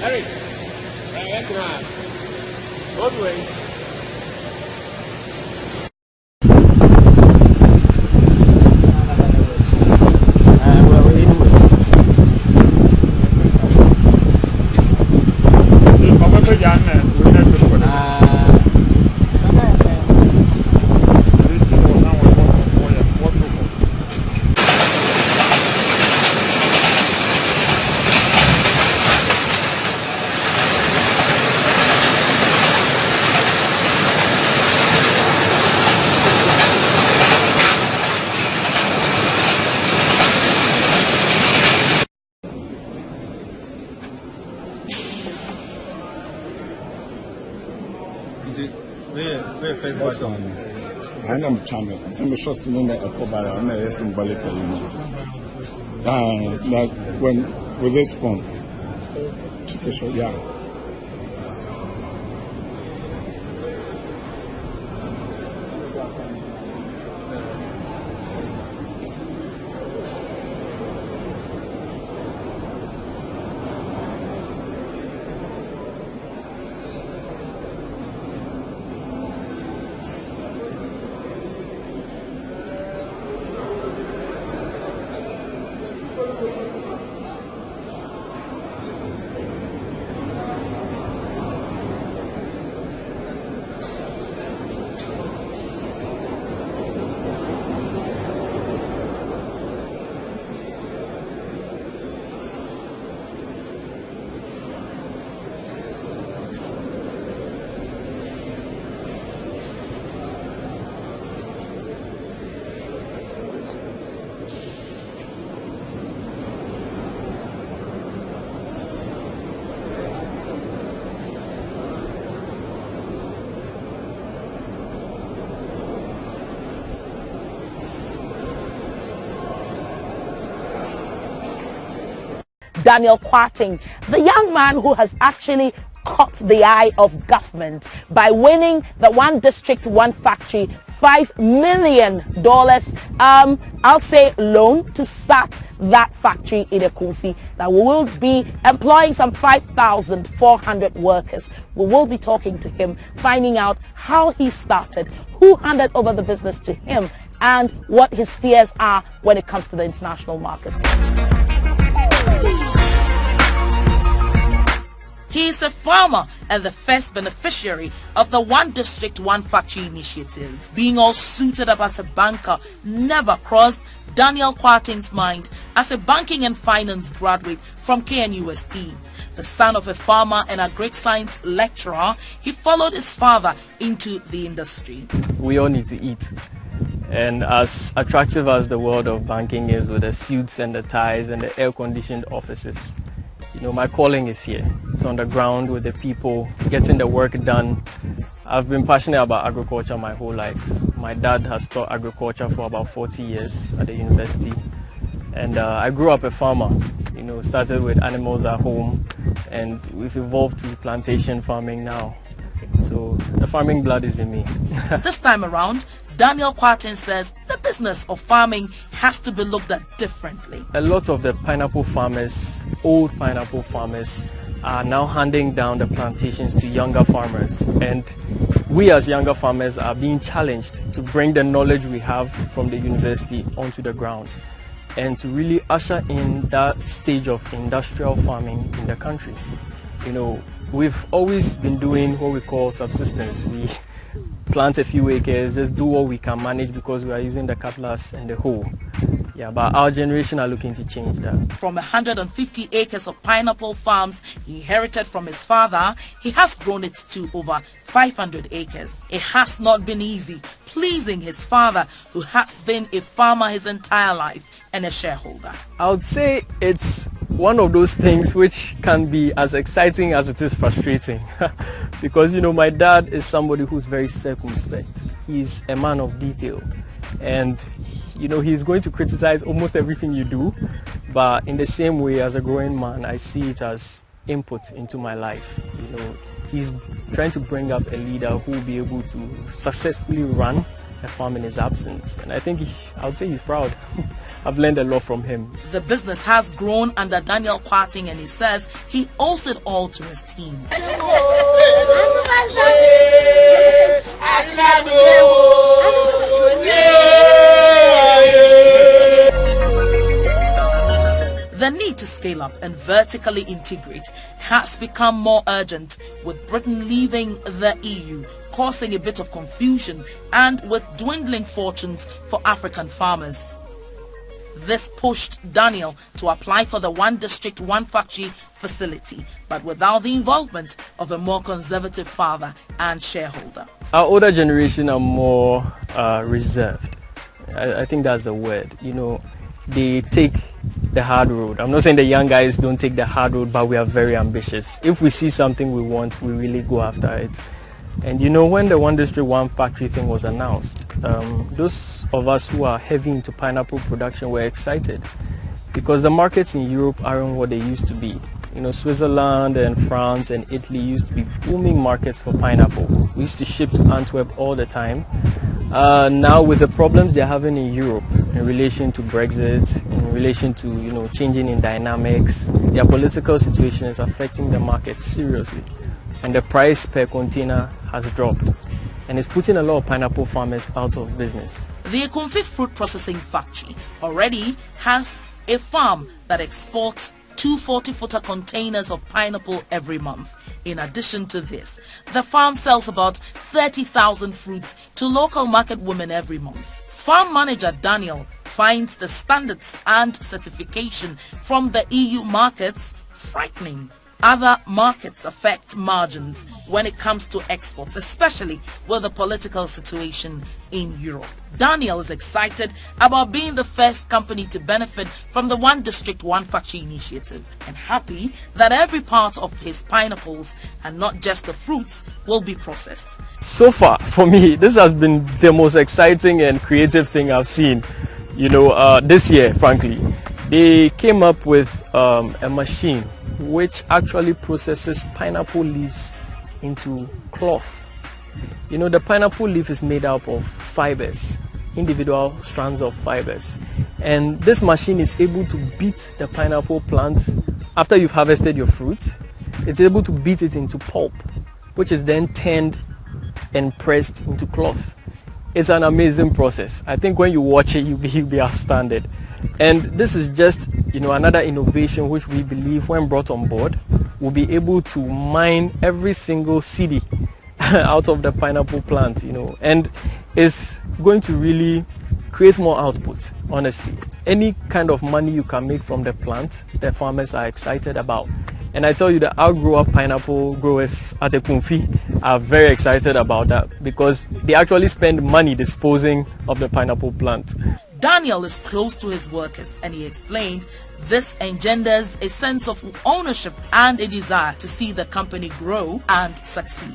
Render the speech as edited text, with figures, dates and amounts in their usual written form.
Eric, Ekman, both ways. I know I'm trying some shots in the Okobara, and there's symbolic. Like when with this phone, yeah. Daniel Kwarteng, the young man who has actually caught the eye of government by winning the one district, one factory, $5 million, I'll say loan to start that factory in Ekumfi that will be employing some 5,400 workers. We will be talking to him, finding out how he started, who handed over the business to him, and what his fears are when it comes to the international markets. He is a farmer and the first beneficiary of the One District, One Factory initiative. Being all suited up as a banker never crossed Daniel Kwarteng's mind as a banking and finance graduate from KNUST. The son of a farmer and a great science lecturer, he followed his father into the industry. We all need to eat. And as attractive as the world of banking is, with the suits and the ties and the air-conditioned offices, you know, my calling is here. It's on the ground with the people, getting the work done. I've been passionate about agriculture my whole life. My dad has taught agriculture for about 40 years at the university. And I grew up a farmer, you know, started with animals at home, and we've evolved to plantation farming now. So the farming blood is in me. This time around, Daniel Kwarteng says the business of farming has to be looked at differently. A lot of the pineapple farmers, old pineapple farmers, are now handing down the plantations to younger farmers. And we as younger farmers are being challenged to bring the knowledge we have from the university onto the ground and to really usher in that stage of industrial farming in the country. You know, we've always been doing what we call subsistence. We plant a few acres, just do what we can manage because we are using the cutlass and the hoe. Yeah, but our generation are looking to change that. From 150 acres of pineapple farms he inherited from his father, he has grown it to over 500 acres. It has not been easy pleasing his father, who has been a farmer his entire life and a shareholder. I would say it's one of those things which can be as exciting as it is frustrating. Because, you know, my dad is somebody who's very circumspect. He's a man of detail. And, you know, he's going to criticize almost everything you do. But in the same way, as a growing man, I see it as input into my life. You know, he's trying to bring up a leader who will be able to successfully run a farm in his absence. And I think I would say he's proud. I've learned a lot from him. The business has grown under Daniel Kwarteng, and he says he owes it all to his team. The need to scale up and vertically integrate has become more urgent, with Britain leaving the EU, causing a bit of confusion and with dwindling fortunes for African farmers. This pushed Daniel to apply for the one district, one factory facility, but without the involvement of a more conservative father and shareholder. Our older generation are more reserved. I think that's the word. You know, they take the hard road. I'm not saying the young guys don't take the hard road, but we are very ambitious. If we see something we want, we really go after it. And you know, when the one district, one factory thing was announced, those of us who are heavy into pineapple production were excited, because the markets in Europe aren't what they used to be. You know, Switzerland and France and Italy used to be booming markets for pineapple. We used to ship to Antwerp all the time. Now with the problems they're having in Europe in relation to Brexit, in relation to, you know, changing in dynamics, their political situation is affecting the market seriously. And the price per container has dropped, and it's putting a lot of pineapple farmers out of business. The Ekumfi fruit processing factory already has a farm that exports 2 40-footer containers of pineapple every month. In addition to this, the farm sells about 30,000 fruits to local market women every month. Farm manager Daniel finds the standards and certification from the EU markets frightening. Other markets affect margins when it comes to exports, especially with the political situation in Europe. Daniel is excited about being the first company to benefit from the One District, One Factory initiative, and happy that every part of his pineapples, and not just the fruits, will be processed. So far, for me, this has been the most exciting and creative thing I've seen, you know, this year, frankly. They came up with a machine which actually processes pineapple leaves into cloth. You know, the pineapple leaf is made up of fibers, individual strands of fibers, and this machine is able to beat the pineapple plant after you've harvested your fruit. It's able to beat it into pulp, which is then turned and pressed into cloth. It's an amazing process. I think when you watch it, you'll be astounded. And this is just, you know, another innovation which we believe, when brought on board, will be able to mine every single CD out of the pineapple plant, you know, and it's going to really create more output. Honestly, any kind of money you can make from the plant, the farmers are excited about. And I tell you, the outgrower pineapple growers at Ekumfi are very excited about that, because they actually spend money disposing of the pineapple plant. Daniel is close to his workers, and he explained this engenders a sense of ownership and a desire to see the company grow and succeed.